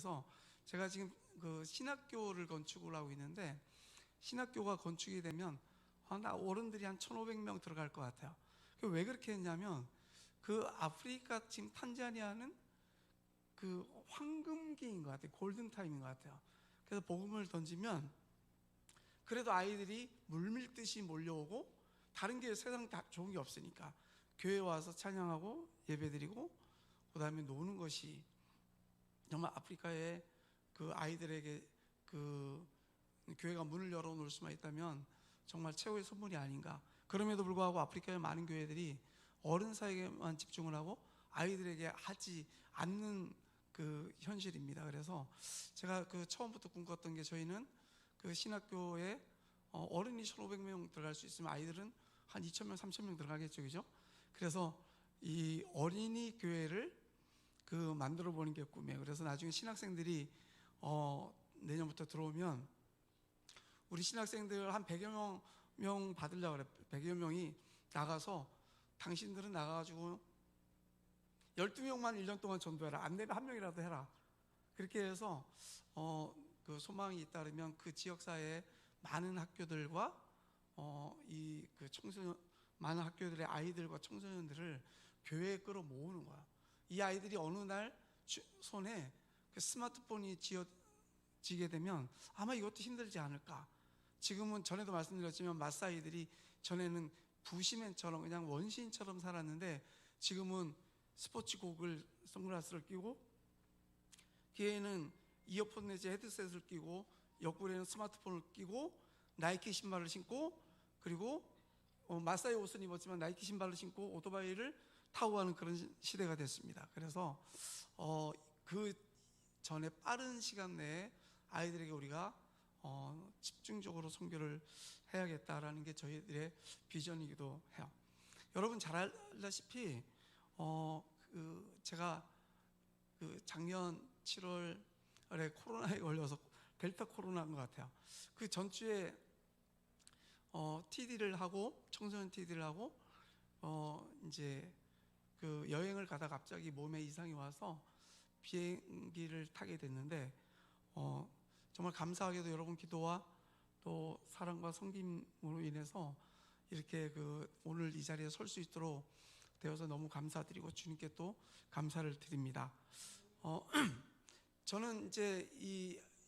그래서 제가 지금 그 신학교를 건축을 하고 있는데, 신학교가 건축이 되면 나 어른들이 한 1,500명 들어갈 것 같아요. 왜 그렇게 했냐면, 그 아프리카 지금 탄자니아는 그 황금기인 것 같아요. 골든타임인 것 같아요. 그래서 복음을 던지면 그래도 아이들이 물밀듯이 몰려오고, 다른 게 세상 다 좋은 게 없으니까 교회 와서 찬양하고 예배드리고 그 다음에 노는 것이 정말 아프리카의 그 아이들에게 그 교회가 문을 열어놓을 수만 있다면 정말 최고의 선물이 아닌가. 그럼에도 불구하고 아프리카의 많은 교회들이 어른 사이에만 집중을 하고 아이들에게 하지 않는 그 현실입니다. 그래서 제가 그 처음부터 꿈꿨던 게, 저희는 그 신학교에 어른이 1,500명 들어갈 수 있으면 아이들은 한 2,000명, 3,000명 들어가겠죠, 그죠? 그래서 이 어린이 교회를 그 만들어 보는 게 꿈이에요. 그래서 나중에 신학생들이 내년부터 들어오면 우리 신학생들 한 100여 명 받으려고 그래. 100여 명이 나가서, 당신들은 나가가지고 12명만 1년 동안 전도해라. 안 되면 한 명이라도 해라. 그렇게 해서 그 소망이 잇따르면 그 지역사회의 많은 학교들과 이 그 청소년, 많은 학교들의 아이들과 청소년들을 교회에 끌어모으는 거야. 이 아이들이 어느 날 손에 그 스마트폰이 쥐어지게 되면 아마 이것도 힘들지 않을까. 지금은 전에도 말씀드렸지만 마사이들이 전에는 부시맨처럼 그냥 원시인처럼 살았는데, 지금은 스포츠곡을 선글라스를 끼고 귀에는 이어폰 내지 헤드셋을 끼고 옆구리에는 스마트폰을 끼고 나이키 신발을 신고, 그리고 마사이 옷은 입었지만 나이키 신발을 신고 오토바이를 타고 가는 그런 시대가 됐습니다. 그래서 그 전에 빠른 시간 내에 아이들에게 우리가 집중적으로 선교를 해야겠다라는 게 저희들의 비전이기도 해요. 여러분 잘 알다시피 제가 그 작년 7월에 코로나에 걸려서, 델타 코로나인 것 같아요. 그 전주에 TD를 하고, 청소년 TD를 하고 이제 그 여행을 가다가 갑자기 몸에 이상이 와서 비행기를 타게 됐는데, 정말 감사하게도 여러분 기도와 또 사랑과 섬김으로 인해서 이렇게 그 오늘 이 자리에 설 수 있도록 되어서 너무 감사드리고 주님께 또 감사를 드립니다. 저는 이제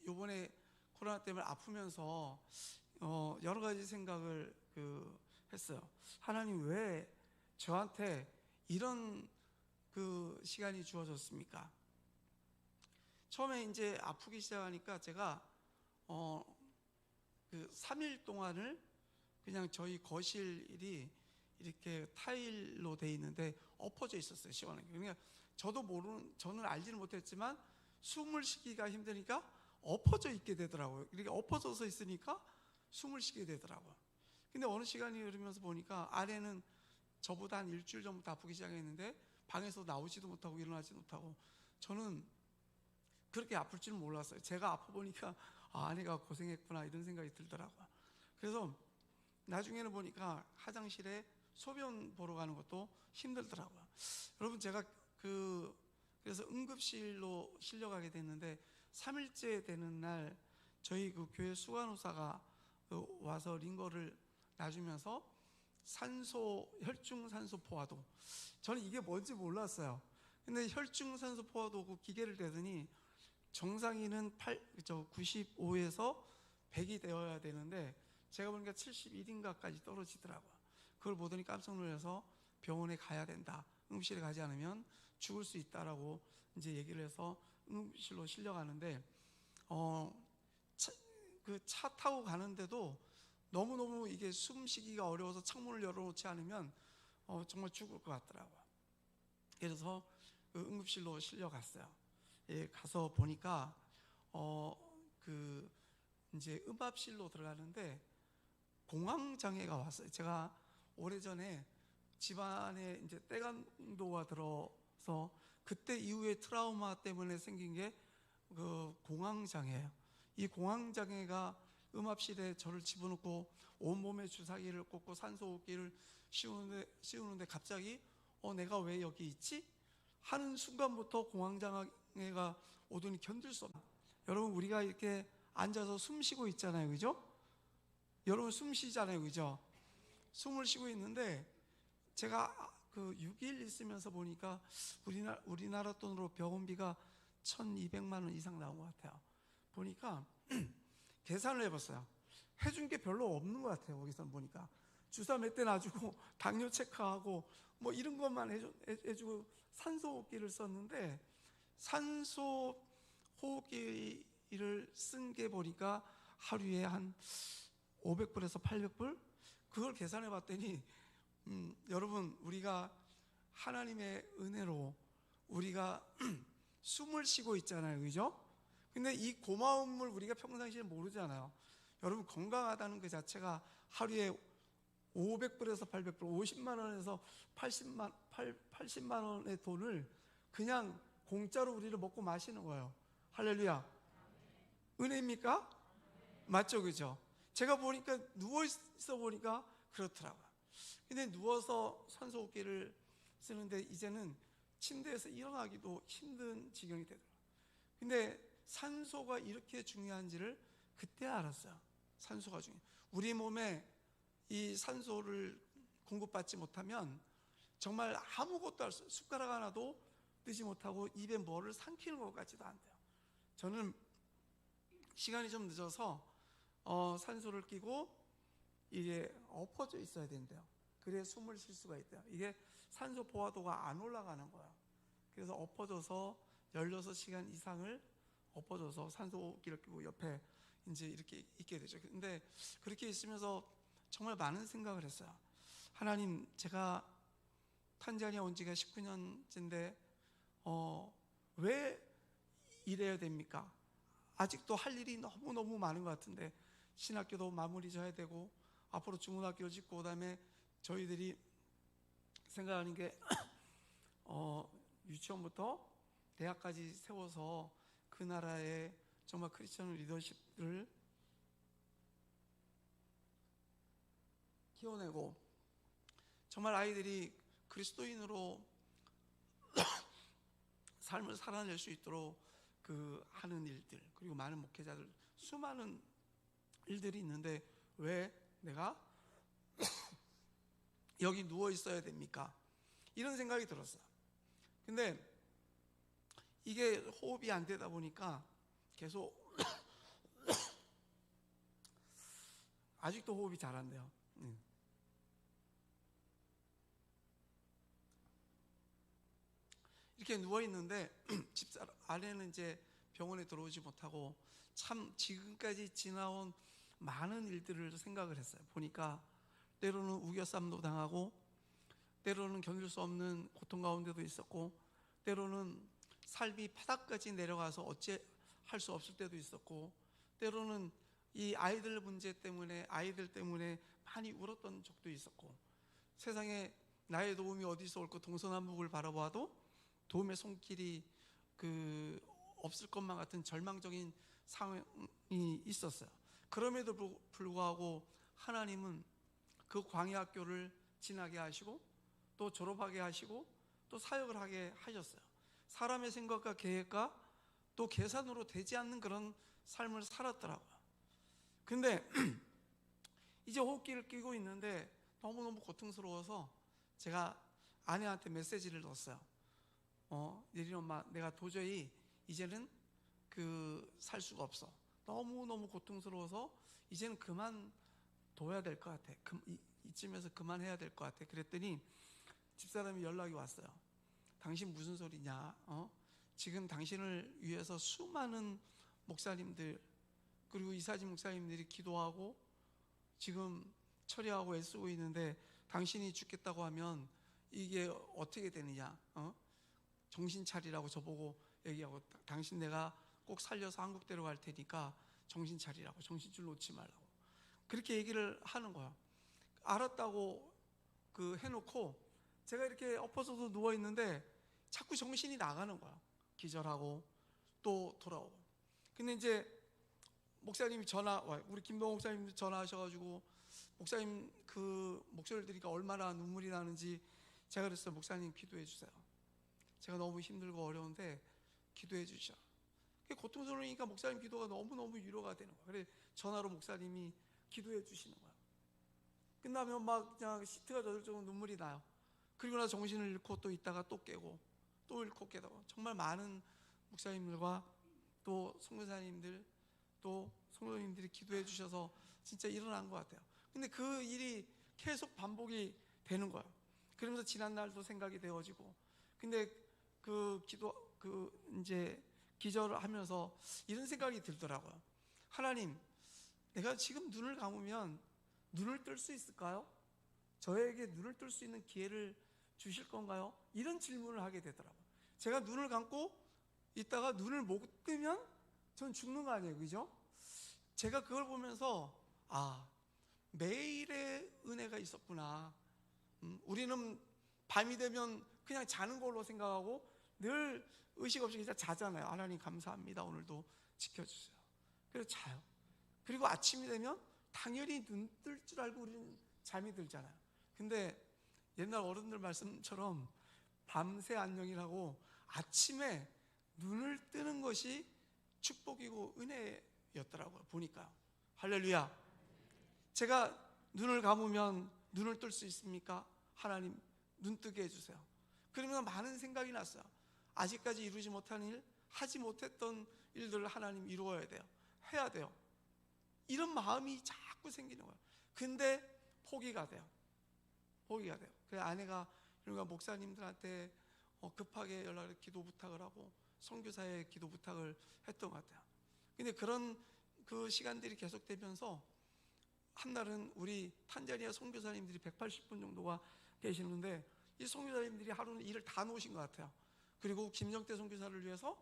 요번에 코로나 때문에 아프면서 여러 가지 생각을 했어요. 하나님, 왜 저한테 이런 그 시간이 주어졌습니까? 처음에 이제 아프기 시작하니까 제가 그 3일 동안을 그냥 저희 거실이 이렇게 타일로 돼 있는데 엎어져 있었어요, 시원하게. 그러니까 저는 알지는 못했지만 숨을 쉬기가 힘드니까 엎어져 있게 되더라고요. 이렇게 엎어져서 있으니까 숨을 쉬게 되더라고요. 근데 어느 시간이 흐르면서 보니까 아내는 저보다 한 일주일 전부터 아프기 시작했는데 방에서 나오지도 못하고 일어나지도 못하고, 저는 그렇게 아플 줄은 몰랐어요. 제가 아파 보니까 아내가 고생했구나 이런 생각이 들더라고요. 그래서 나중에는 보니까 화장실에 소변 보러 가는 것도 힘들더라고요. 여러분, 제가 그래서 응급실로 실려가게 됐는데 3일째 되는 날 저희 그 교회 수간호사가 와서 링거를 놔주면서 혈중산소 포화도, 저는 이게 뭔지 몰랐어요. 근데 혈중산소 포화도 기계를 대더니 정상인은 95에서 100이 되어야 되는데 제가 보니까 71인가까지 떨어지더라고요. 그걸 보더니 깜짝 놀라서 병원에 가야 된다, 응급실에 가지 않으면 죽을 수 있다라고 이제 얘기를 해서 응급실로 실려가는데, 그 차 타고 가는데도 너무너무 이게 숨쉬기가 어려워서 창문을 열어놓지 않으면 정말 죽을 것 같더라고요. 그래서 그 응급실로 실려갔어요. 예, 가서 보니까 이제 음압실로 들어가는데 공황장애가 왔어요. 제가 오래전에 집안에 이제 떼간도가 들어서 그때 이후에 트라우마 때문에 생긴 게 그 공황장애예요. 이 공황장애가 음압실에 저를 집어넣고 온몸에 주사기를 꽂고 산소호흡기를 씌우는데 갑자기 내가 왜 여기 있지? 하는 순간부터 공황장애가 장애가 오더니 견딜 수 없다. 여러분, 우리가 이렇게 앉아서 숨 쉬고 있잖아요, 그죠? 여러분 숨 쉬잖아요, 그죠? 숨을 쉬고 있는데 제가 그 6일 있으면서 보니까 우리나라 돈으로 병원비가 1,200만 원 이상 나온 것 같아요. 보니까 계산을 해봤어요. 해준 게 별로 없는 것 같아요. 거기서 보니까 주사 몇 대 놔주고 당뇨 체크하고 뭐 이런 것만 해주고 산소 호흡기를 썼는데, 산소 호흡기를 쓴 게 보니까 하루에 한 500불에서 800불? 그걸 계산해 봤더니 여러분, 우리가 하나님의 은혜로 우리가 숨을 쉬고 있잖아요, 그죠? 근데 이 고마움을 우리가 평상시에 모르잖아요. 여러분, 건강하다는 그 자체가 하루에 500불에서 800불, 50만 원에서 80만 원의 돈을 그냥 공짜로 우리를 먹고 마시는 거예요. 할렐루야. 은혜입니까? 맞죠, 그죠? 제가 보니까 누워있어 보니까 그렇더라고요. 근데 누워서 산소호흡기를 쓰는데 이제는 침대에서 일어나기도 힘든 지경이 되더라고요. 근데 산소가 이렇게 중요한지를 그때 알았어요. 산소가 중요해요. 우리 몸에 이 산소를 공급받지 못하면 정말 아무것도 할 수 없어요. 숟가락 하나도 뜨지 못하고 입에 뭐를 삼키는 것 같지도 않대요. 저는 시간이 좀 늦어서 산소를 끼고 이게 엎어져 있어야 된대요. 그래야 숨을 쉴 수가 있대요. 이게 산소 포화도가 안 올라가는 거예요. 그래서 엎어져서 16시간 이상을 엎어져서 산소호흡기를 끼고 옆에 이제 이렇게 있게 되죠. 근데 그렇게 있으면서 정말 많은 생각을 했어요. 하나님, 제가 탄자니아 온 지가 19년째인데 왜 이래야 됩니까? 아직도 할 일이 너무너무 많은 것 같은데, 신학교도 마무리 져야 되고 앞으로 중고등학교 짓고 그다음에 저희들이 생각하는 게 유치원부터 대학까지 세워서 그 나라의 정말 크리스천 리더십을 키워내고 정말 아이들이 그리스도인으로 삶을 살아낼 수 있도록 그 하는 일들, 그리고 많은 목회자들, 수많은 일들이 있는데 왜 내가 여기 누워 있어야 됩니까? 이런 생각이 들었어요. 근데 이게 호흡이 안 되다 보니까 계속 아직도 호흡이 잘 안 돼요. 이렇게 누워 있는데 집사 아내는 이제 병원에 들어오지 못하고 참 지금까지 지나온 많은 일들을 생각을 했어요. 보니까 때로는 우겨쌈도 당하고, 때로는 견딜 수 없는 고통 가운데도 있었고, 때로는 삶이 바닥까지 내려가서 어찌할 수 없을 때도 있었고, 때로는 이 아이들 문제 때문에, 아이들 때문에 많이 울었던 적도 있었고, 세상에 나의 도움이 어디서 올까 동서남북을 바라봐도 도움의 손길이 없을 것만 같은 절망적인 상황이 있었어요. 그럼에도 불구하고 하나님은 그 광야학교를 지나게 하시고 또 졸업하게 하시고 또 사역을 하게 하셨어요. 사람의 생각과 계획과 또 계산으로 되지 않는 그런 삶을 살았더라고요. 근데 이제 호흡기를 끼고 있는데 너무너무 고통스러워서 제가 아내한테 메시지를 넣었어요. 예린 엄마, 내가 도저히 이제는 살 수가 없어. 너무너무 고통스러워서 이제는 그만둬야 될 것 같아. 이쯤에서 그만해야 될 것 같아. 그랬더니 집사람이 연락이 왔어요. 당신 무슨 소리냐? 지금 당신을 위해서 수많은 목사님들 그리고 이사진 목사님들이 기도하고 지금 처리하고 애쓰고 있는데 당신이 죽겠다고 하면 이게 어떻게 되느냐? 정신 차리라고 저보고 얘기하고, 당신 내가 꼭 살려서 한국 데려갈 테니까 정신 차리라고, 정신줄 놓지 말라고 그렇게 얘기를 하는 거야. 알았다고 해놓고 제가 이렇게 엎어져서 누워 있는데 자꾸 정신이 나가는 거야. 기절하고 또 돌아오고. 근데 이제 목사님이 우리 김동호 목사님 전화하셔가지고 목사님 목소리를 들으니까 얼마나 눈물이 나는지 제가 그랬어요. 목사님 기도해 주세요. 제가 너무 힘들고 어려운데 기도해 주셔. 고통스러우니까 목사님 기도가 너무너무 위로가 되는 거야. 그래 전화로 목사님이 기도해 주시는 거야. 끝나면 막 그냥 시트가 젖을 정도로 눈물이 나요. 그리고 나서 정신을 잃고 또 있다가 또 깨고 또 잃고 깨고, 정말 많은 목사님들과 또 선교사님들 또 성도님들이 기도해 주셔서 진짜 일어난 것 같아요. 근데 그 일이 계속 반복이 되는 거예요. 그러면서 지난 날도 생각이 되어지고, 근데 이제 기절을 하면서 이런 생각이 들더라고요. 하나님, 내가 지금 눈을 감으면 눈을 뜰 수 있을까요? 저에게 눈을 뜰 수 있는 기회를 주실 건가요? 이런 질문을 하게 되더라고요. 제가 눈을 감고 있다가 눈을 못 뜨면 전 죽는 거 아니에요, 그죠? 제가 그걸 보면서 매일의 은혜가 있었구나. 우리는 밤이 되면 그냥 자는 걸로 생각하고 늘 의식 없이 그냥 자잖아요. 하나님 감사합니다, 오늘도 지켜주세요. 그래서 자요. 그리고 아침이 되면 당연히 눈 뜰 줄 알고 우리는 잠이 들잖아요. 근데 옛날 어른들 말씀처럼 밤새 안녕이라고 아침에 눈을 뜨는 것이 축복이고 은혜였더라고요. 보니까. 할렐루야. 제가 눈을 감으면 눈을 뜰 수 있습니까? 하나님 눈 뜨게 해주세요. 그러면 많은 생각이 났어요. 아직까지 이루지 못한 일, 하지 못했던 일들을 하나님 이루어야 돼요. 해야 돼요. 이런 마음이 자꾸 생기는 거예요. 근데 포기가 돼요. 포기가 돼요. 그래서 아내가 목사님들한테 급하게 연락을 기도 부탁을 하고 선교사에 기도 부탁을 했던 것 같아요. 근데 그런 그 시간들이 계속되면서 한날은 우리 탄자니아 선교사님들이 180분 정도가 계시는데 이 선교사님들이 하루는 일을 다 놓으신 것 같아요. 그리고 김정태 선교사를 위해서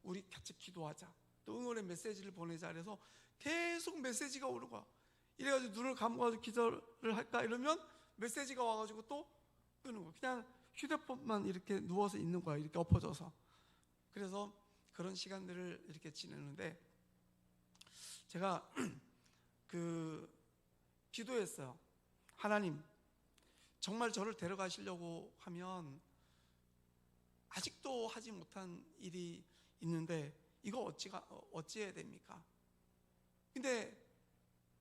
우리 같이 기도하자, 또 응원의 메시지를 보내자, 그래서 계속 메시지가 오는 거야. 이래가지고 눈을 감고가지고 기도를 할까 이러면 메시지가 와가지고 또 끄는 거야. 그냥 휴대폰만 이렇게 누워서 있는 거야, 이렇게 엎어져서. 그래서 그런 시간들을 이렇게 지내는데 제가 기도했어요. 하나님, 정말 저를 데려가시려고 하면 아직도 하지 못한 일이 있는데 이거 어찌 해야 됩니까? 근데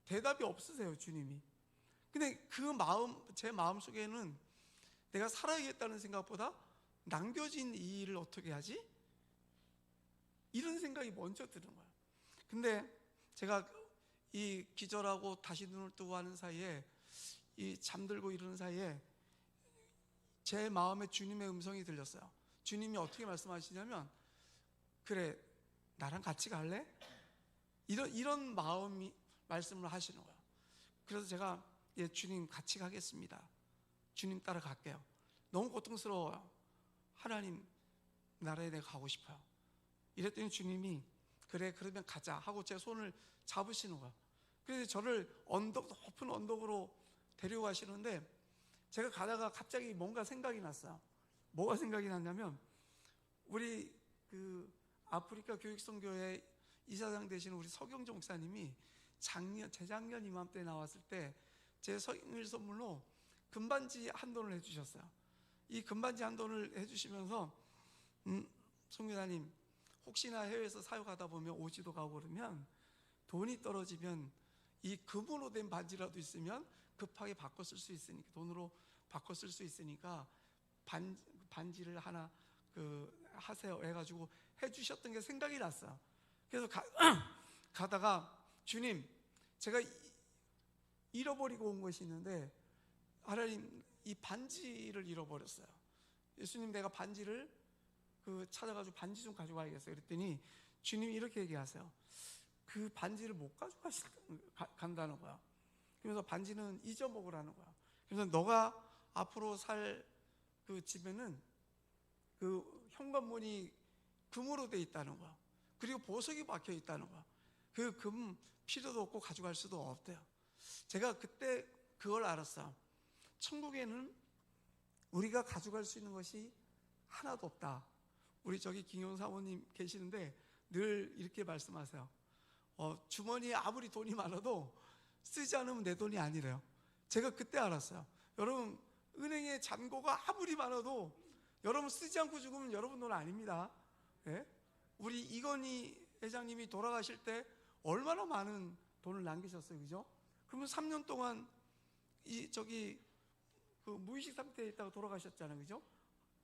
대답이 없으세요, 주님이. 근데 제 마음 속에는 내가 살아야겠다는 생각보다 남겨진 이 일을 어떻게 하지? 이런 생각이 먼저 드는 거예요. 근데 제가 이 기절하고 다시 눈을 뜨고 하는 사이에, 이 잠들고 이러는 사이에 제 마음에 주님의 음성이 들렸어요. 주님이 어떻게 말씀하시냐면, 그래, 나랑 같이 갈래? 이런 마음이 말씀을 하시는 거예요. 그래서 제가 주님 같이 가겠습니다. 주님 따라갈게요. 너무 고통스러워요. 하나님 나라에 내가 가고 싶어요. 이랬더니 주님이 그래, 그러면 가자 하고 제 손을 잡으시는 거예요. 그래서 저를 높은 언덕으로 데려가시는데 제가 가다가 갑자기 뭔가 생각이 났어요. 뭐가 생각이 났냐면, 우리 아프리카 교육선교회 이사장 되시는 우리 서경정 목사님이 재작년 이맘때 나왔을 때 제 생일 선물로 금반지 한 돈을 해주셨어요. 이 금반지 한 돈을 해주시면서 송교사님, 혹시나 해외에서 사역하다 보면 오지도 가고 그러면 돈이 떨어지면 이 금으로 된 반지라도 있으면 급하게 바꿔 쓸 수 있으니까, 돈으로 바꿔 쓸 수 있으니까 반지를 하나 하세요 해가지고 해주셨던 게 생각이 났어요. 그래서 가다가 주님, 제가 잃어버리고 온 것이 있는데 하나님, 이 반지를 잃어버렸어요. 예수님, 내가 반지를 찾아가지고 반지 좀 가져가야겠어요. 그랬더니 주님이 이렇게 얘기하세요. 그 반지를 못 간다는 거야. 그래서 반지는 잊어먹으라는 거야. 그래서 너가 앞으로 살 그 집에는 그 현관문이 금으로 돼 있다는 거야. 그리고 보석이 박혀 있다는 거야. 그 금 필요도 없고 가져갈 수도 없대요. 제가 그때 그걸 알았어요. 천국에는 우리가 가져갈 수 있는 것이 하나도 없다. 우리 저기 김용 사모님 계시는데 늘 이렇게 말씀하세요. 주머니에 아무리 돈이 많아도 쓰지 않으면 내 돈이 아니래요. 제가 그때 알았어요. 여러분, 은행에 잔고가 아무리 많아도 여러분 쓰지 않고 죽으면 여러분 돈 아닙니다. 예? 우리 이건희 회장님이 돌아가실 때 얼마나 많은 돈을 남기셨어요, 그죠? 그러면 3년 동안 그 무의식 상태에 있다가 돌아가셨잖아요, 그죠?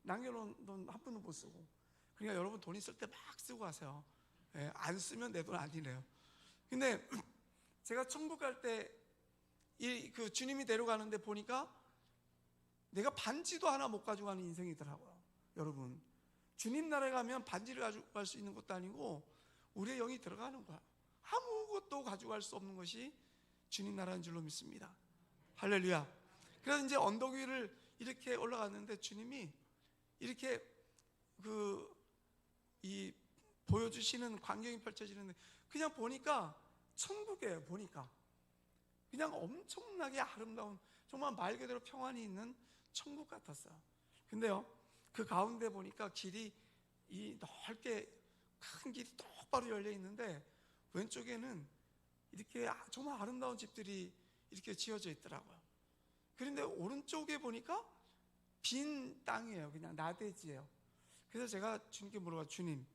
남겨놓은 돈 한 푼도 못 쓰고. 그러니까 여러분 돈 있을 때 막 쓰고 가세요. 예, 안 쓰면 내 돈 아니래요. 근데 제가 천국 갈 때 그 주님이 데려가는데 보니까 내가 반지도 하나 못 가져가는 인생이더라고요. 여러분, 주님 나라에 가면 반지를 가져갈 수 있는 것도 아니고 우리의 영이 들어가는 거야. 아무것도 가져갈 수 없는 것이 주님 나라인 줄로 믿습니다. 할렐루야. 그래서 이제 언덕 위를 이렇게 올라갔는데 주님이 이렇게 보여주시는 광경이 펼쳐지는데 그냥 보니까 천국이에요. 보니까 그냥 엄청나게 아름다운, 정말 말 그대로 평안이 있는 천국 같았어요. 근데요, 그 가운데 보니까 길이 넓게 큰 길이 똑바로 열려 있는데 왼쪽에는 이렇게 정말 아름다운 집들이 이렇게 지어져 있더라고요. 그런데 오른쪽에 보니까 빈 땅이에요. 그냥 나대지예요. 그래서 제가 주님께 물어봐, 주님,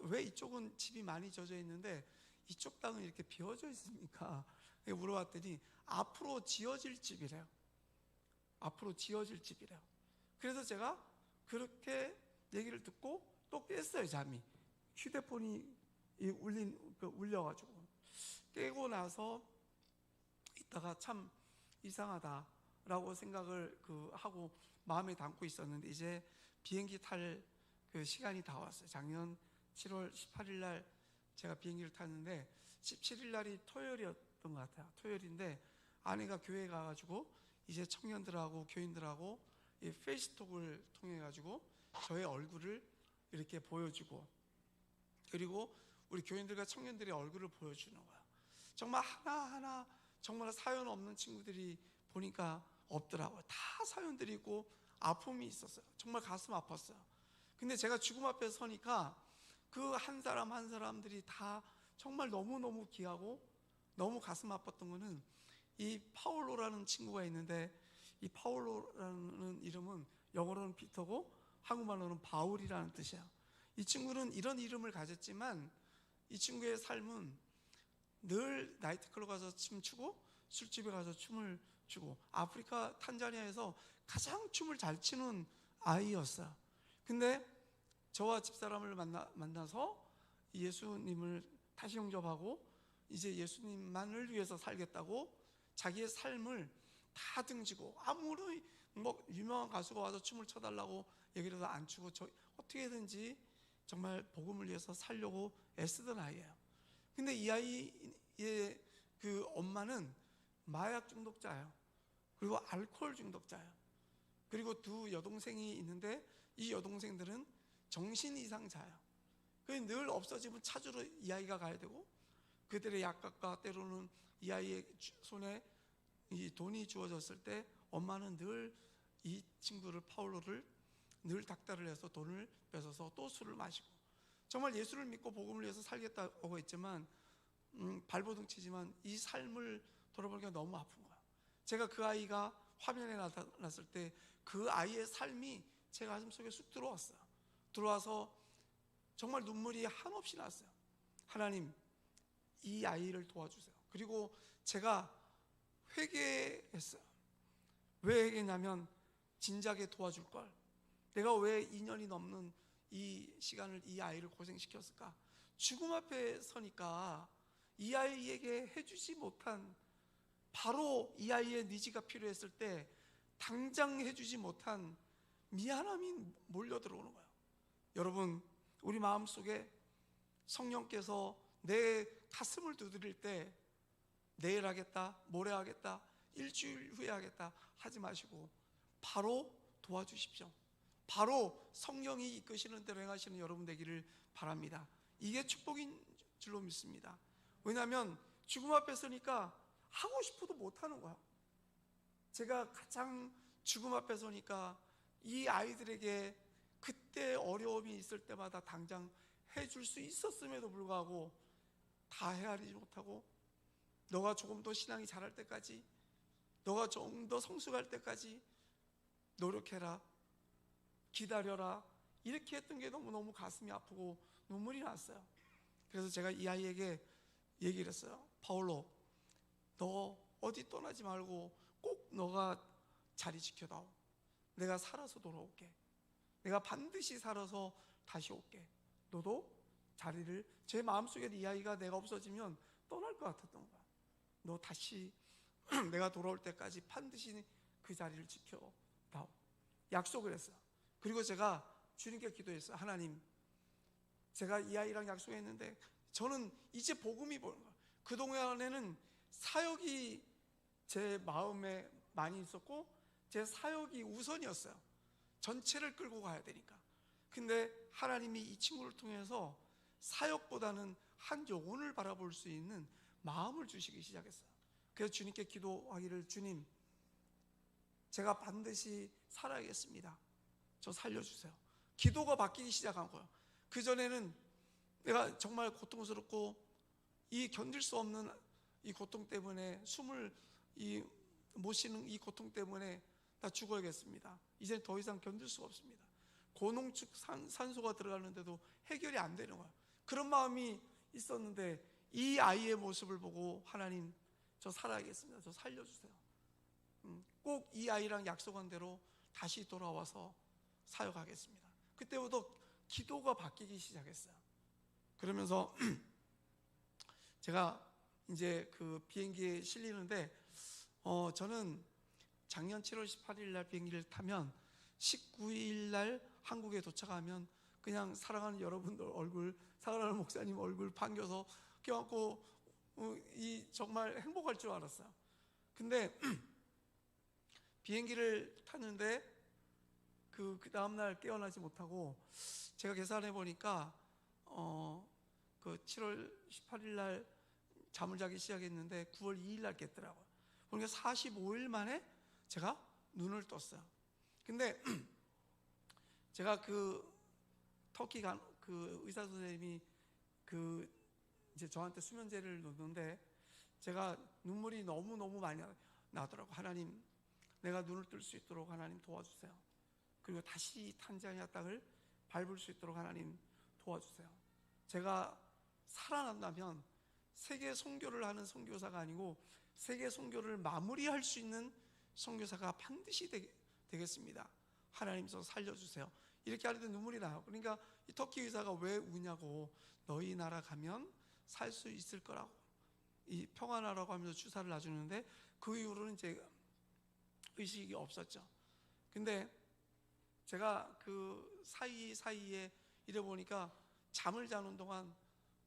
왜 이쪽은 집이 많이 져져 있는데 이쪽 땅은 이렇게 비어져 있습니까? 물어봤더니 앞으로 지어질 집이래요. 앞으로 지어질 집이래요. 그래서 제가 그렇게 얘기를 듣고 또 깼어요. 잠이, 휴대폰이 울려가지고 깨고 나서 있다가 참 이상하다라고 생각을 하고 마음에 담고 있었는데 이제 비행기 탈 그 시간이 다 왔어요. 작년 7월 18일 날 제가 비행기를 탔는데 17일 날이 토요일이었던 것 같아요. 토요일인데 아내가 교회에 가가지고 이제 청년들하고 교인들하고 이 페이스톡을 통해 가지고 저의 얼굴을 이렇게 보여주고, 그리고 우리 교인들과 청년들의 얼굴을 보여주는 거야. 정말 하나하나 정말 사연 없는 친구들이 보니까 없더라고요. 다 사연들이 있고 아픔이 있었어요. 정말 가슴 아팠어요. 근데 제가 죽음 앞에 서니까 그 한 사람 한 사람들이 다 정말 너무너무 귀하고 너무 가슴 아팠던 거는 이 파울로라는 친구가 있는데, 이 파울로라는 이름은 영어로는 피터고 한국말로는 바울이라는 뜻이에요. 이 친구는 이런 이름을 가졌지만 이 친구의 삶은 늘 나이트클럽 가서 춤추고 술집에 가서 춤을 추고 아프리카 탄자니아에서 가장 춤을 잘 추는 아이였어요. 근데 저와 집사람을 만나서 예수님을 다시 영접하고 이제 예수님만을 위해서 살겠다고 자기의 삶을 다 등지고, 아무리 뭐 유명한 가수가 와서 춤을 춰달라고 얘기를 해도 안 추고 어떻게든지 정말 복음을 위해서 살려고 애쓰던 아이예요. 근데 이 아이의 그 엄마는 마약 중독자예요. 그리고 알코올 중독자예요. 그리고 두 여동생이 있는데 이 여동생들은 정신 이상자예요. 늘 없어지면 찾으러 이 아이가 가야 되고, 그들의 약값과 때로는 이 아이의 손에 이 돈이 주어졌을 때 엄마는 늘 이 친구를, 파울로를 늘 닥달을 해서 돈을 뺏어서 또 술을 마시고, 정말 예수를 믿고 복음을 위해서 살겠다고 했지만 발버둥 치지만 이 삶을 돌아보니까 너무 아픈 거야. 제가 그 아이가 화면에 나타났을 때 그 아이의 삶이 제 가슴속에 쑥 들어왔어요. 들어와서 정말 눈물이 한없이 났어요. 하나님, 이 아이를 도와주세요. 그리고 제가 회개했어요. 왜 회개냐면 진작에 도와줄 걸, 내가 왜 2년이 넘는 이 시간을 이 아이를 고생시켰을까? 죽음 앞에 서니까 이 아이에게 해주지 못한, 바로 이 아이의 니즈가 필요했을 때 당장 해주지 못한 미안함이 몰려 들어오는 거예요. 여러분, 우리 마음속에 성령께서 내 가슴을 두드릴 때 내일 하겠다, 모레 하겠다, 일주일 후에 하겠다 하지 마시고 바로 도와주십시오. 바로 성령이 이끄시는 대로 행하시는 여러분 되기를 바랍니다. 이게 축복인 줄로 믿습니다. 왜냐하면 죽음 앞에 서니까 하고 싶어도 못하는 거야. 제가 가장 죽음 앞에 서니까 이 아이들에게 그때 어려움이 있을 때마다 당장 해줄 수 있었음에도 불구하고 다 헤아리지 못하고, 너가 조금 더 신앙이 자랄 때까지, 너가 좀 더 성숙할 때까지 노력해라, 기다려라, 이렇게 했던 게 너무너무 가슴이 아프고 눈물이 났어요. 그래서 제가 이 아이에게 얘기를 했어요. 바울로, 너 어디 떠나지 말고 꼭 너가 자리 지켜다오. 내가 살아서 돌아올게. 내가 반드시 살아서 다시 올게. 너도 자리를, 제 마음속에 이 아이가 내가 없어지면 떠날 것 같았던 거야. 너 다시 내가 돌아올 때까지 반드시 그 자리를 지켜다오. 약속을 했어요. 그리고 제가 주님께 기도했어요. 하나님, 제가 이 아이랑 약속했는데 저는 이제 복음이 보는 거예요. 그동안에는 사역이 제 마음에 많이 있었고 제 사역이 우선이었어요. 전체를 끌고 가야 되니까. 근데 하나님이 이 친구를 통해서 사역보다는 한 영혼을 바라볼 수 있는 마음을 주시기 시작했어요. 그래서 주님께 기도하기를, 주님, 제가 반드시 살아야겠습니다. 저 살려주세요. 기도가 바뀌기 시작한 거예요. 그전에는 내가 정말 고통스럽고 이 견딜 수 없는 이 고통 때문에 숨을 못 쉬는 이 고통 때문에 나 죽어야겠습니다. 이제 더 이상 견딜 수가 없습니다. 고농축 산소가 들어가는데도 해결이 안 되는 거야. 그런 마음이 있었는데 이 아이의 모습을 보고 하나님, 저 살아야겠습니다. 저 살려주세요. 꼭 이 아이랑 약속한 대로 다시 돌아와서 사역하겠습니다. 그때부터 기도가 바뀌기 시작했어요. 그러면서 제가 이제 그 비행기에 실리는데 저는 작년 7월 18일 날 비행기를 타면 19일 날 한국에 도착하면 그냥 사랑하는 여러분들 얼굴, 사랑하는 목사님 얼굴 반겨서 껴안고 정말 행복할 줄 알았어요. 근데 비행기를 탔는데 그 다음날 깨어나지 못하고 제가 계산해 보니까 그 7월 18일 날 잠을 자기 시작했는데 9월 2일 날 깼더라고요. 그러니까 45일 만에 제가 눈을 떴어요. 근데 제가 그 터키 그 의사 선생님이 이제 저한테 수면제를 놓는데 제가 눈물이 너무 많이 나더라고요. 하나님, 내가 눈을 뜰 수 있도록 하나님 도와주세요. 그리고 다시 탄자니아 땅을 밟을 수 있도록 하나님 도와주세요. 제가 살아난다면 세계 선교를 하는 선교사가 아니고 세계 선교를 마무리할 수 있는 선교사가 반드시 되겠습니다. 하나님, 저 살려주세요. 이렇게 하는데 눈물이 나요. 그러니까 이 터키 의사가 왜 우냐고, 너희 나라 가면 살 수 있을 거라고, 이 평안하라고 하면서 주사를 놔주는데 그 이후로는 이제 의식이 없었죠. 근데 제가 그 사이에 이래 보니까 잠을 자는 동안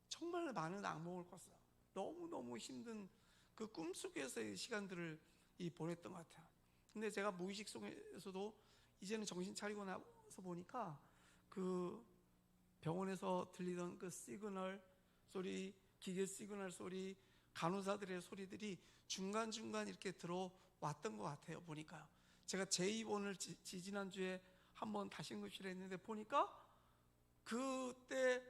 정말 많은 악몽을 꿨어요. 너무 힘든 그 꿈속에서의 시간들을 보냈던 것 같아요. 근데 제가 무의식 속에서도 이제는 정신 차리고 나서 보니까 그 병원에서 들리던 그 시그널 소리, 기계 시그널 소리, 간호사들의 소리들이 중간중간 이렇게 들어왔던 것 같아요. 보니까요. 제가 제2본을 지지난주에 한번 다시 응급실에 했는데 보니까 그때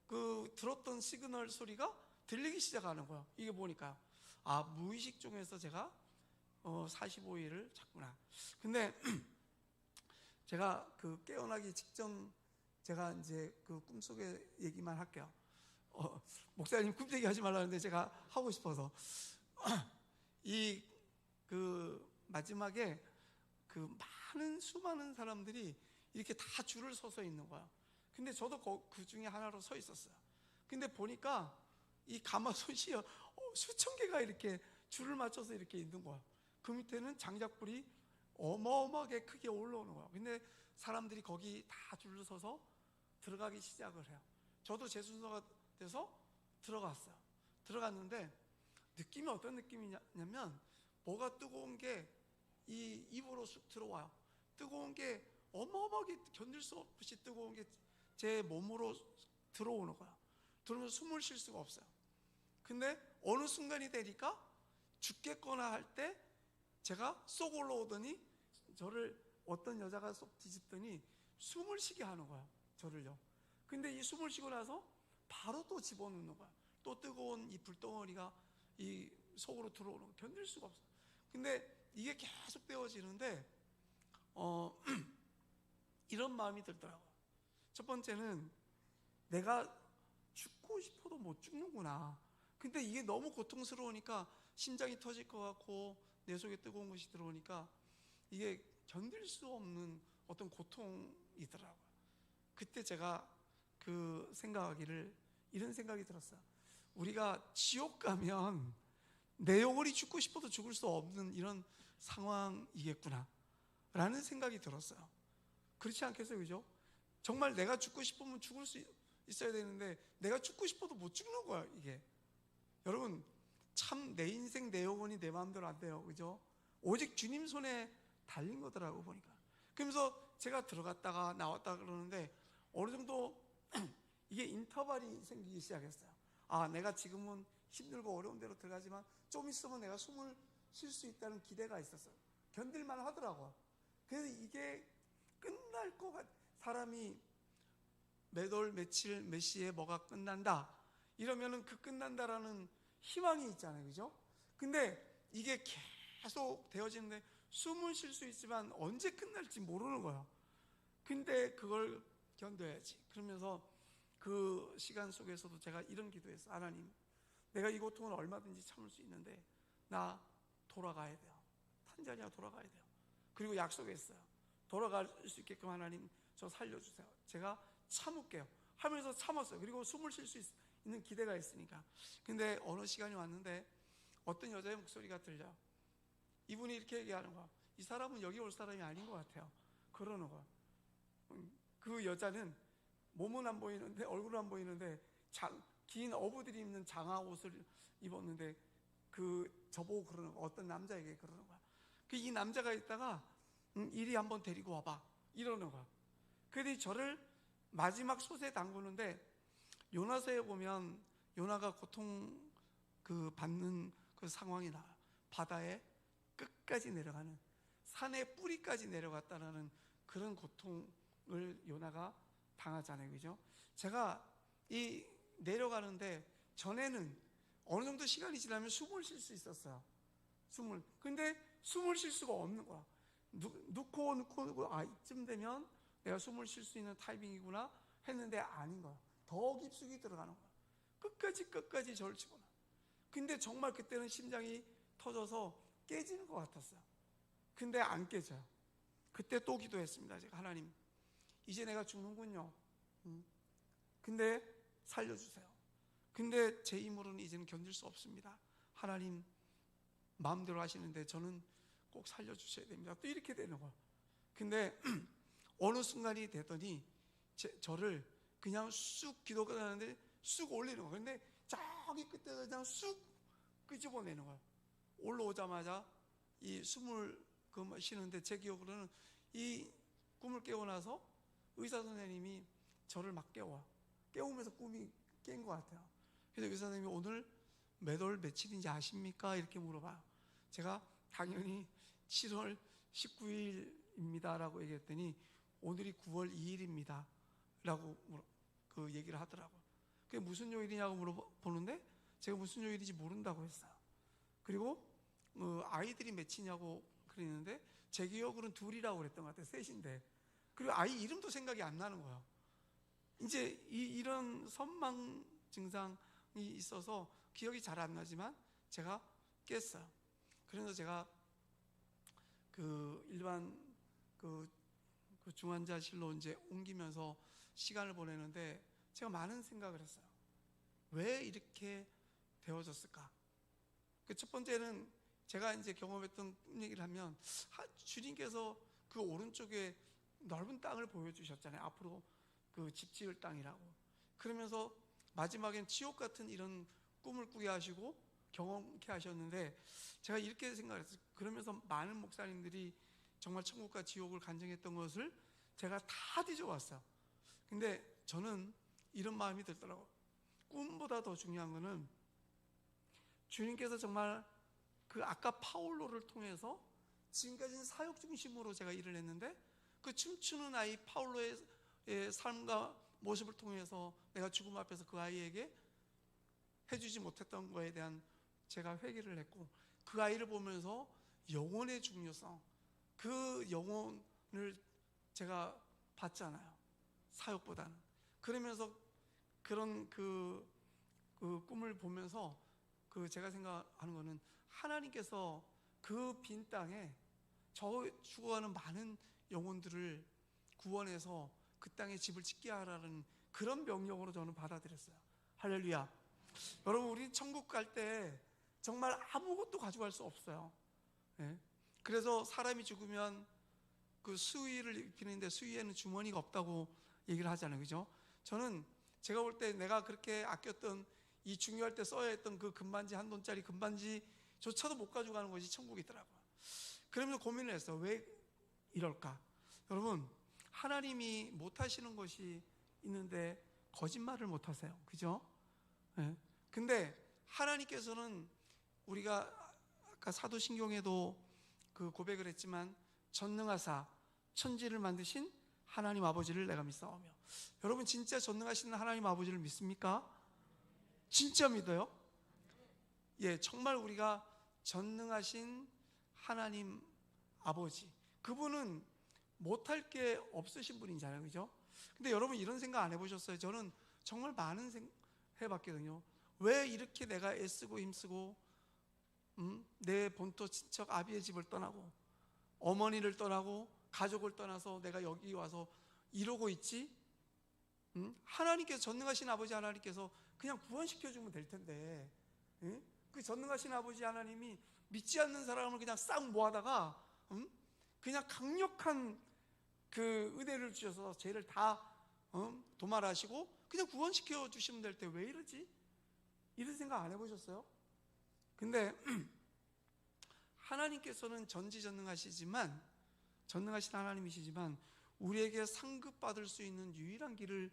그 들었던 시그널 소리가 들리기 시작하는 거예요. 이게 보니까요. 아, 무의식 중에서 제가 45일을 잤구나. 근데 제가 그 깨어나기 직전, 제가 이제 그 꿈속의 얘기만 할게요. 목사님 꿈 얘기하지 말라는데 제가 하고 싶어서 이 그 마지막에 그 수많은 사람들이 이렇게 다 줄을 서서 있는 거야. 근데 저도 그 중에 하나로 서 있었어요. 근데 보니까 이 가마솥이 수천 개가 이렇게 줄을 맞춰서 이렇게 있는 거야. 그 밑에는 장작불이 어마어마하게 크게 올라오는 거야. 근데 사람들이 거기 다 줄을 서서 들어가기 시작을 해요. 저도 제 순서가 돼서 들어갔어요. 들어갔는데 느낌이 어떤 느낌이냐면 뭐가 뜨거운 게 이 입으로 쑥 들어와요. 뜨거운 게 어마어마하게 견딜 수 없이 뜨거운 게 제 몸으로 들어오는 거야. 들어오면서 숨을 쉴 수가 없어요. 근데 어느 순간이 되니까 죽겠거나 할 때 제가 쏙 올라오더니 저를 어떤 여자가 쏙 뒤집더니 숨을 쉬게 하는 거야. 저를요. 근데 이 숨을 쉬고 나서 바로 또 집어넣는 거야. 또 뜨거운 이 불덩어리가 이 속으로 들어오는 거 견딜 수가 없어. 근데 이게 계속 되어지는데 이런 마음이 들더라고요. 첫 번째는 내가 죽고 싶어도 못 죽는구나. 근데 이게 너무 고통스러우니까 심장이 터질 것 같고 내 속에 뜨거운 것이 들어오니까 이게 견딜 수 없는 어떤 고통이더라고요. 그때 제가 그 생각하기를 이런 생각이 들었어요. 우리가 지옥 가면 내 영혼이 죽고 싶어도 죽을 수 없는 이런 상황이겠구나 라는 생각이 들었어요. 그렇지 않겠어요? 그죠? 정말 내가 죽고 싶으면 죽을 수 있어야 되는데 내가 죽고 싶어도 못 죽는 거야 이게. 여러분 참 내 인생 내 영혼이 내 마음대로 안 돼요. 그죠? 오직 주님 손에 달린 거더라고 보니까. 그러면서 제가 들어갔다가 나왔다 그러는데 어느 정도 이게 인터벌이 생기기 시작했어요. 아, 내가 지금은 힘들고 어려운 데로 들어가지만 좀 있으면 내가 숨을 쉴 수 있다는 기대가 있었어요. 견딜만 하더라고. 그래서 이게 끝날 것 같, 사람이 몇 월, 며칠, 몇 시에 뭐가 끝난다 이러면은 그 끝난다라는 희망이 있잖아요. 그죠? 근데 이게 계속 되어지는데 숨을 쉴 수 있지만 언제 끝날지 모르는 거예요. 근데 그걸 견뎌야지. 그러면서 그 시간 속에서도 제가 이런 기도했어요. 하나님, 내가 이 고통은 얼마든지 참을 수 있는데 나 돌아가야 돼요. 탄자니아 돌아가야 돼요. 그리고 약속했어요. 돌아갈 수 있게끔 하나님 저 살려주세요. 제가 참을게요 하면서 참았어요. 그리고 숨을 쉴 수 있는 기대가 있으니까. 근데 어느 시간이 왔는데 어떤 여자의 목소리가 들려. 이분이 이렇게 얘기하는 거야. 이 사람은 여기 올 사람이 아닌 것 같아요. 그러는 거야. 그 여자는 몸은 안 보이는데 얼굴은 안 보이는데 긴 어부들이 입는 장화 옷을 입었는데 저보고 그러는 거야. 어떤 남자에게 그러는 거야. 이 남자가 있다가 이리 한번 데리고 와봐 이러는 거야. 그래서 저를 마지막 솥에 담그는데 요나서에 보면 요나가 고통 받는 그 상황이 나와요. 바다에 끝까지 내려가는, 산의 뿌리까지 내려갔다는 그런 고통을 요나가 당하잖아요. 그죠? 제가 이 내려가는데 전에는 어느 정도 시간이 지나면 숨을 쉴 수 있었어요. 근데 숨을 쉴 수가 없는 거야. 넣고 아, 이쯤 되면 내가 숨을 쉴 수 있는 타이밍이구나 했는데 아닌 거야. 더 깊숙이 들어가는 거야. 끝까지 저를 집어넣어. 근데 정말 그때는 심장이 터져서 깨지는 것 같았어요. 근데 안 깨져요. 그때 또 기도했습니다. 제가 하나님, 이제 내가 죽는군요. 근데 살려주세요. 근데 제 힘으로는 이제는 견딜 수 없습니다. 하나님 마음대로 하시는데 저는 꼭 살려주셔야 됩니다. 또 이렇게 되는 거야. 근데 어느 순간이 되더니 저를 그냥 쑥 기도가 나는데 쑥 올리는 거야. 근데 저기 끝에 그냥 쑥 끄집어내는 거야. 올라오자마자 이 숨을 쉬는데 제 기억으로는 이 꿈을 깨고 나서 의사 선생님이 저를 막 깨우면서 꿈이 깬 것 같아요. 그래서 의사 선생님이 오늘 몇 월 며칠인지 아십니까? 이렇게 물어봐요. 제가 당연히 7월 19일입니다 라고 얘기했더니 오늘이 9월 2일입니다 라고 그 얘기를 하더라고요. 그게 무슨 요일이냐고 물어보는데 제가 무슨 요일인지 모른다고 했어요. 그리고 아이들이 몇이냐고 그랬는데 제 기억으로는 둘이라고 그랬던 것 같아요. 셋인데. 그리고 아이 이름도 생각이 안 나는 거예요. 이제 이런 선망 증상이 있어서 기억이 잘 안 나지만 제가 깼어요. 그래서 제가 일반 중환자실로 이제 옮기면서 시간을 보내는데 제가 많은 생각을 했어요. 왜 이렇게 되어졌을까? 첫 번째는 제가 이제 경험했던 꿈 얘기를 하면 주님께서 그 오른쪽에 넓은 땅을 보여주셨잖아요. 앞으로 집 지을 땅이라고. 그러면서 마지막엔 지옥 같은 이런 꿈을 꾸게 하시고 경험케 하셨는데 제가 이렇게 생각했어요. 그러면서 많은 목사님들이 정말 천국과 지옥을 간증했던 것을 제가 다 뒤져봤어요. 근데 저는 이런 마음이 들더라고요. 꿈보다 더 중요한 거는 주님께서 정말 아까 파울로를 통해서 지금까지는 사역 중심으로 제가 일을 했는데 그 춤추는 아이 파울로의 삶과 모습을 통해서 내가 죽음 앞에서 그 아이에게 해주지 못했던 거에 대한 제가 회개를 했고 그 아이를 보면서 영혼의 중요성, 그 영혼을 제가 봤잖아요. 사역보다는. 그러면서 그런 그 꿈을 보면서 제가 생각하는 거는 하나님께서 그 빈 땅에 죽어가는 많은 영혼들을 구원해서 그 땅에 집을 짓게 하라는 그런 명령으로 저는 받아들였어요. 할렐루야. 여러분, 우리 천국 갈 때 정말 아무것도 가져갈 수 없어요. 예? 그래서 사람이 죽으면 그 수의를 입히는데 수의에는 주머니가 없다고 얘기를 하잖아요. 그죠? 저는 제가 볼 때 내가 그렇게 아꼈던 이 중요할 때 써야 했던 그 금반지, 한 돈짜리 금반지조차도 못 가져가는 것이 천국이더라고요. 그러면서 고민을 했어요. 왜 이럴까? 여러분, 하나님이 못하시는 것이 있는데 거짓말을 못하세요. 그죠? 네. 근데 하나님께서는 우리가 아까 사도신경에도 그 고백을 했지만 전능하사 천지를 만드신 하나님 아버지를 내가 믿사오며. 여러분, 진짜 전능하신 하나님 아버지를 믿습니까? 진짜 믿어요? 예, 정말 우리가 전능하신 하나님 아버지, 그분은 못할 게 없으신 분이잖아요. 그죠? 근데 여러분, 이런 생각 안 해보셨어요? 저는 정말 많은 생각 해봤거든요. 왜 이렇게 내가 애쓰고 힘쓰고 내 본토 친척 아비의 집을 떠나고 어머니를 떠나고 가족을 떠나서 내가 여기 와서 이러고 있지? 하나님께서, 전능하신 아버지 하나님께서 그냥 구원시켜주면 될 텐데, 그 전능하신 아버지 하나님이 믿지 않는 사람을 그냥 싹 모아다가 그냥 강력한 그 은혜를 주셔서 죄를 다 도말하시고 그냥 구원시켜 주시면 될 때 왜 이러지? 이런 생각 안 해보셨어요? 근데 하나님께서는 전지전능하시지만, 전능하신 하나님이시지만 우리에게 상급받을 수 있는 유일한 길을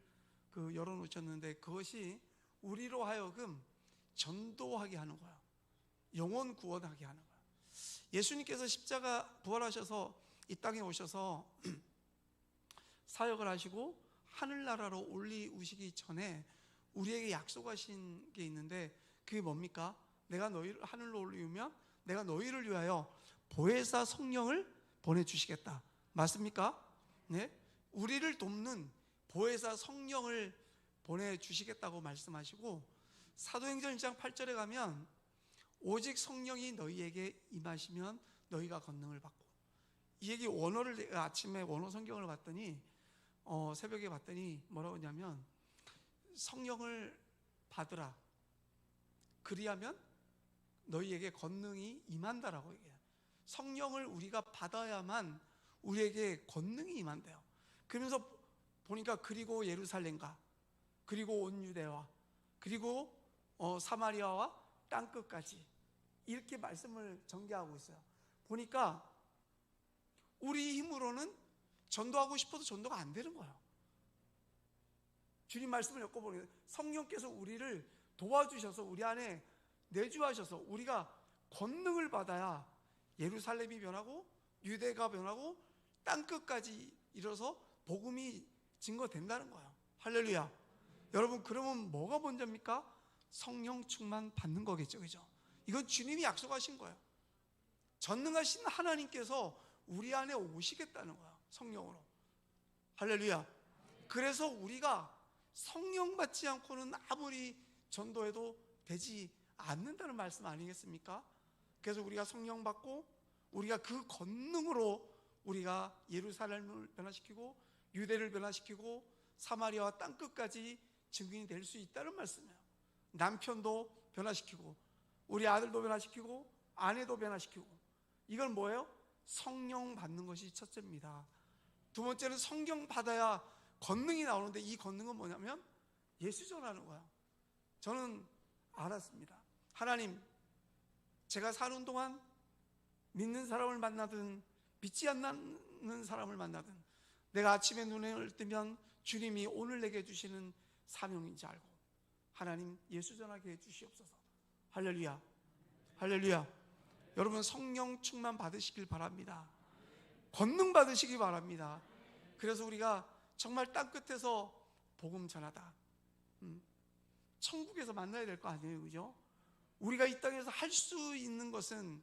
열어놓으셨는데, 그것이 우리로 하여금 전도하게 하는 거야. 영혼 구원하게 하는 거야. 예수님께서 십자가 부활하셔서 이 땅에 오셔서 사역을 하시고 하늘나라로 올리우시기 전에 우리에게 약속하신 게 있는데, 그게 뭡니까? 내가 너희를 하늘로 올리우면 내가 너희를 위하여 보혜사 성령을 보내주시겠다. 맞습니까? 네? 우리를 돕는 보혜사 성령을 보내주시겠다고 말씀하시고, 사도행전 1장 8절에 가면 오직 성령이 너희에게 임하시면 너희가 권능을 받고, 이 얘기 원어를 아침에 원어 성경을 봤더니 새벽에 봤더니 뭐라고 하냐면 성령을 받으라, 그리하면 너희에게 권능이 임한다라고 얘기해요. 성령을 우리가 받아야만 우리에게 권능이 임한대요. 그러면서 보니까 그리고 예루살렘과 그리고 온 유대와 그리고 사마리아와 땅끝까지 이렇게 말씀을 전개하고 있어요. 보니까 우리 힘으로는 전도하고 싶어도 전도가 안 되는 거예요. 주님 말씀을 엮어보니 성령께서 우리를 도와주셔서 우리 안에 내주하셔서 우리가 권능을 받아야 예루살렘이 변하고 유대가 변하고 땅끝까지 이뤄서 복음이 증거된다는 거예요. 할렐루야. 여러분, 그러면 뭐가 먼저입니까? 성령 충만 받는 거겠죠. 그죠? 이건 주님이 약속하신 거예요. 전능하신 하나님께서 우리 안에 오시겠다는 거예요. 성령으로. 할렐루야. 그래서 우리가 성령 받지 않고는 아무리 전도해도 되지 않는다는 말씀 아니겠습니까? 그래서 우리가 성령 받고 우리가 그 권능으로 우리가 예루살렘을 변화시키고 유대를 변화시키고 사마리아와 땅끝까지 증인이 될 수 있다는 말씀이에요. 남편도 변화시키고 우리 아들도 변화시키고 아내도 변화시키고. 이건 뭐예요? 성령 받는 것이 첫째입니다. 두 번째는 성령 받아야 권능이 나오는데, 이 권능은 뭐냐면 예수 전하는 거야. 저는 알았습니다. 하나님, 제가 사는 동안 믿는 사람을 만나든 믿지 않는 사람을 만나든 내가 아침에 눈을 뜨면 주님이 오늘 내게 주시는 사명인지 알고 하나님 예수 전하게 해주시옵소서. 할렐루야. 할렐루야. 여러분, 성령 충만 받으시길 바랍니다. 권능 받으시기 바랍니다. 그래서 우리가 정말 땅끝에서 복음 전하다, 천국에서 만나야 될 거 아니에요. 그죠? 우리가 이 땅에서 할 수 있는 것은,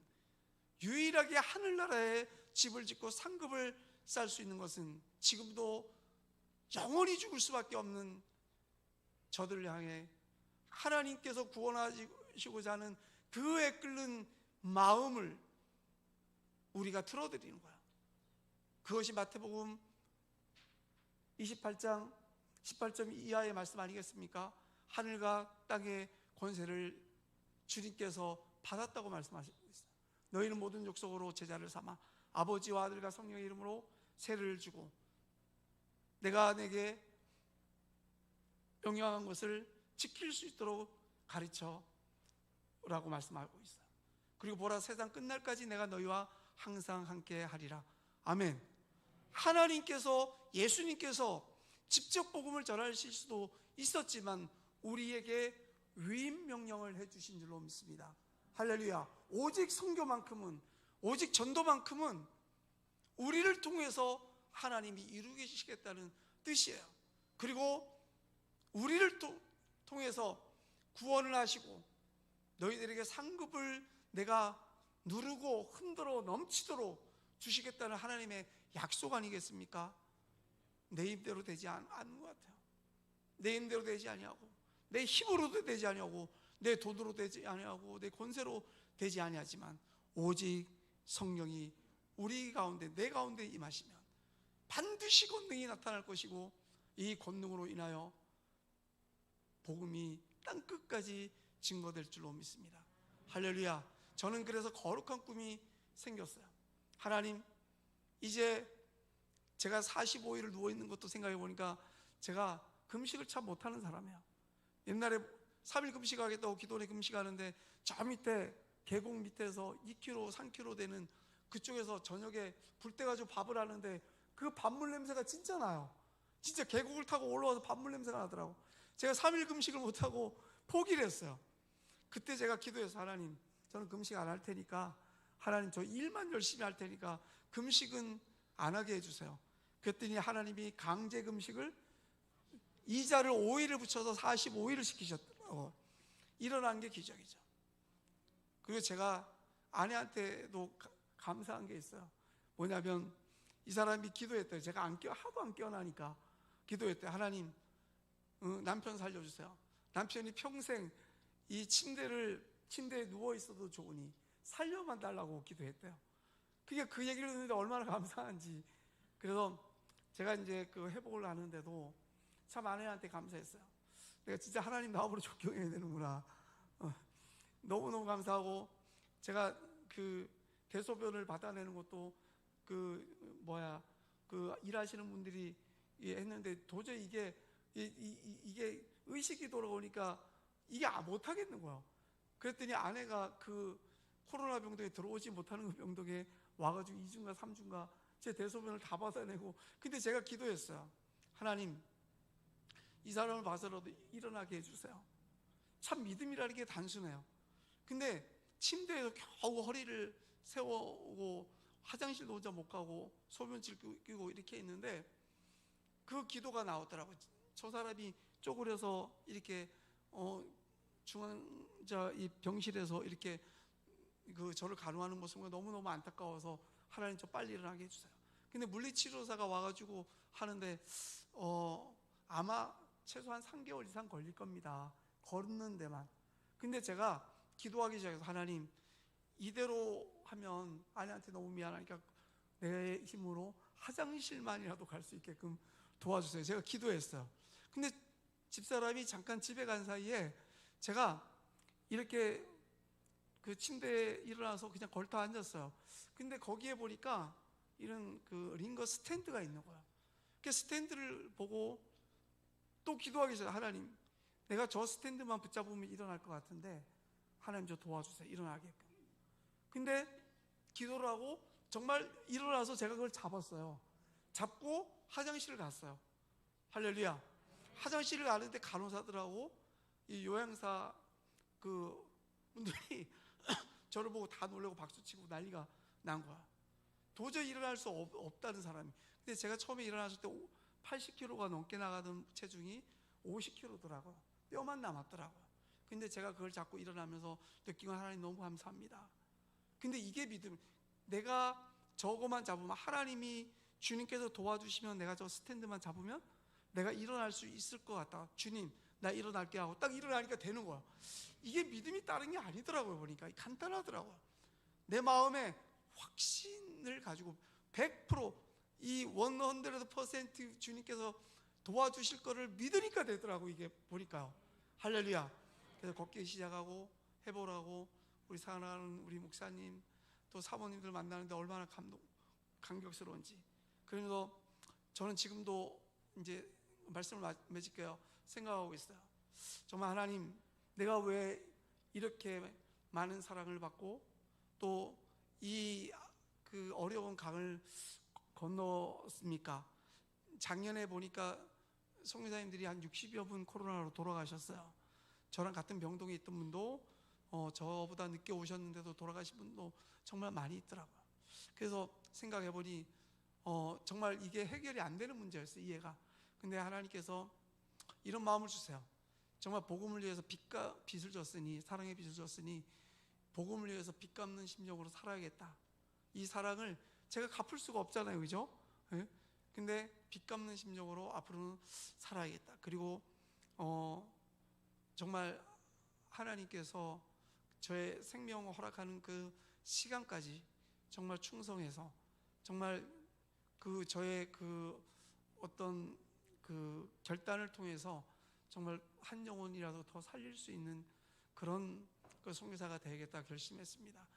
유일하게 하늘나라에 집을 짓고 상급을 쌓을 수 있는 것은, 지금도 영원히 죽을 수밖에 없는 저들을 향해 하나님께서 구원하시고자 하는 그에 끓는 마음을 우리가 틀어드리는 거야. 그것이 마태복음 28장 18점 이하의 말씀 아니겠습니까? 하늘과 땅의 권세를 주님께서 받았다고 말씀하시고 있어요. 너희는 모든 족속으로 제자를 삼아 아버지와 아들과 성령의 이름으로 세례를 주고 내가 내게 명령한 것을 지킬 수 있도록 가르쳐 라고 말씀하고 있어요. 그리고 보라, 세상 끝날까지 내가 너희와 항상 함께 하리라. 아멘. 하나님께서, 예수님께서 직접 복음을 전하실 수도 있었지만 우리에게 위임 명령을 해주신 줄로 믿습니다. 할렐루야. 오직 선교만큼은, 오직 전도만큼은 우리를 통해서 하나님이 이루게 주시겠다는 뜻이에요. 그리고 우리를 통해서 구원을 하시고 너희들에게 상급을 내가 누르고 흔들어 넘치도록 주시겠다는 하나님의 약속 아니겠습니까? 내 힘대로 되지 않는 것 같아요. 내 힘대로 되지 아니하고, 내 힘으로도 되지 아니하고, 내 돈으로 되지 아니하고, 내 권세로 되지 아니하지만 오직 성령이 우리 가운데, 내 가운데 임하시면 반드시 권능이 나타날 것이고, 이 권능으로 인하여 복음이 땅 끝까지 증거될 줄로 믿습니다. 할렐루야. 저는 그래서 거룩한 꿈이 생겼어요. 하나님, 이제 제가 45일을 누워있는 것도 생각해 보니까 제가 금식을 참 못하는 사람이에요. 옛날에 3일 금식하겠다고 기도원에 금식하는데 저 밑에 계곡 밑에서 2km, 3km 되는 그쪽에서 저녁에 불 떼가지고 밥을 하는데 그 밥물 냄새가 진짜 나요. 진짜 계곡을 타고 올라와서 밥물 냄새가 나더라고. 제가 3일 금식을 못하고 포기를 했어요. 그때 제가 기도해서, 하나님, 저는 금식 안 할 테니까, 하나님, 저 일만 열심히 할 테니까 금식은 안 하게 해주세요. 그랬더니 하나님이 강제 금식을 이자를 5일을 붙여서 45일을 시키셨더라고. 일어난 게 기적이죠. 그리고 제가 아내한테도 감사한 게 있어요. 뭐냐면 이 사람이 기도했대요. 제가 하도 안 깨어나니까 기도했대요. 하나님, 남편 살려주세요. 남편이 평생 이 침대에 누워 있어도 좋으니 살려만 달라고 기도했대요. 그게 그 얘기를 듣는데 얼마나 감사한지. 그래서 제가 이제 그 회복을 하는데도 참 아내한테 감사했어요. 내가 진짜 하나님 나업으로 존경해야 되는구나. 너무너무 감사하고, 제가 그 대소변을 받아내는 것도 일하시는 분들이 했는데 도저히 이게 의식이 돌아오니까 이게 못하겠는 거야. 그랬더니 아내가 그 코로나 병동에 들어오지 못하는 그 병동에 와가지고 2주인가 3주인가 제 대소변을 다 받아내고, 근데 제가 기도했어요. 하나님, 이 사람을 봐서라도 일어나게 해주세요. 참 믿음이라는 게 단순해요. 근데 침대에서 겨우 허리를 세워오고 화장실도 혼자 못 가고 소변질 끼고 이렇게 있는데 그 기도가 나오더라고요. 저 사람이 쪼그려서 이렇게 이 병실에서 이렇게 저를 간호하는 모습이 너무너무 안타까워서, 하나님, 저 빨리 일어나게 해주세요. 근데 물리치료사가 와가지고 하는데 아마 최소한 3개월 이상 걸릴 겁니다. 걷는 데만. 근데 제가 기도하기 시작해서, 하나님, 이대로 하면 아내한테 너무 미안하니까 내 힘으로 화장실만이라도 갈 수 있게끔 도와주세요. 제가 기도했어요. 근데 집사람이 잠깐 집에 간 사이에 제가 이렇게 그 침대에 일어나서 그냥 걸터 앉았어요. 근데 거기에 보니까 이런 그 링거 스탠드가 있는 거야. 그 스탠드를 보고 또 기도하기 시작해요. 하나님, 내가 저 스탠드만 붙잡으면 일어날 것 같은데 하나님, 저 도와주세요. 일어나게끔. 근데 기도를 하고 정말 일어나서 제가 그걸 잡았어요. 잡고 화장실을 갔어요. 할렐루야. 화장실을 가는데 간호사들하고 이 요양사 그 분들이 저를 보고 다 놀라고 박수치고 난리가 난 거야. 도저히 일어날 수 없다는 사람이. 근데 제가 처음에 일어났을 때 80kg가 넘게 나가던 체중이 50kg더라고요. 뼈만 남았더라고요. 근데 제가 그걸 잡고 일어나면서 느낀 건, 하나님, 너무 감사합니다. 근데 이게 믿음. 내가 저거만 잡으면, 하나님이 주님께서 도와주시면 내가 저 스탠드만 잡으면 내가 일어날 수 있을 것 같다. 주님, 나 일어날게 하고 딱 일어나니까 되는 거야. 이게 믿음이 다른 게 아니더라고요. 보니까 간단하더라고요. 내 마음에 확신을 가지고 100%이 100% 주님께서 도와주실 거를 믿으니까 되더라고. 이게 보니까요. 할렐루야. 그래서 걷기 시작하고 해보라고 우리 사랑하는 우리 목사님 또 사모님들 만나는데 얼마나 감격스러운지. 그래서 저는 지금도 이제 말씀을 맺을게요. 생각하고 있어요. 정말 하나님, 내가 왜 이렇게 많은 사랑을 받고 또 이 그 어려운 강을 건넜습니까? 작년에 보니까 선교사님들이 한 60여 분 코로나로 돌아가셨어요. 저랑 같은 병동에 있던 분도 저보다 늦게 오셨는데도 돌아가신 분도 정말 많이 있더라고요. 그래서 생각해보니 정말 이게 해결이 안 되는 문제였어요. 이해가. 근데 하나님께서 이런 마음을 주세요. 정말 복음을 위해서 빚을 졌으니, 사랑의 빚을 졌으니 복음을 위해서 빚 갚는 심정으로 살아야겠다. 이 사랑을 제가 갚을 수가 없잖아요, 그죠? 네? 근데 빚 갚는 심정으로 앞으로는 살아야겠다. 그리고 정말 하나님께서 저의 생명을 허락하는 그 시간까지 정말 충성해서 정말 그 저의 그 어떤 그 결단을 통해서 정말 한 영혼이라도 더 살릴 수 있는 그런 그 선교사가 되겠다 결심했습니다.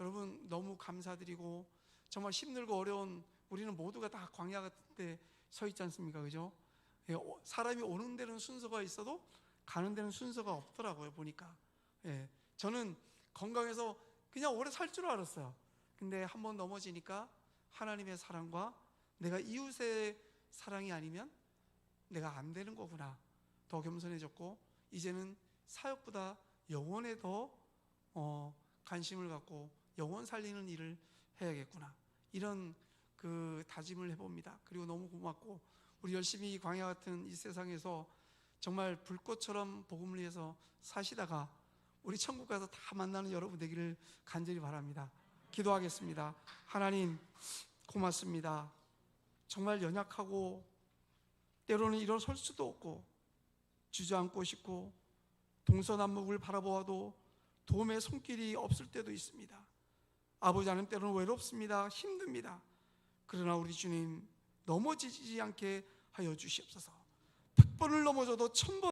여러분 너무 감사드리고 정말 힘들고 어려운 우리는 모두가 다 광야 같은 데 서 있지 않습니까? 그죠? 예, 사람이 오는 데는 순서가 있어도 가는 데는 순서가 없더라고요. 보니까 저는 건강해서 그냥 오래 살 줄 알았어요. 근데 한번 넘어지니까 하나님의 사랑과 내가 이웃의 사랑이 아니면 내가 안 되는 거구나. 더 겸손해졌고 이제는 사역보다 영혼에 더 관심을 갖고 영혼 살리는 일을 해야겠구나. 이런 그 다짐을 해봅니다. 그리고 너무 고맙고 우리 열심히 이 광야 같은 이 세상에서 정말 불꽃처럼 복음을 위해서 사시다가 우리 천국 가서 다 만나는 여러분 되기를 간절히 바랍니다. 기도하겠습니다. 하나님 고맙습니다. 정말 연약하고 때로는 일어설 수도 없고 주저앉고 싶고 동서남북을 바라보아도 도움의 손길이 없을 때도 있습니다. 아버지 하나님 때로는 외롭습니다. 힘듭니다. 그러나 우리 주님 넘어지지 않게 하여 주시옵소서. 100번을 넘어져도 1000번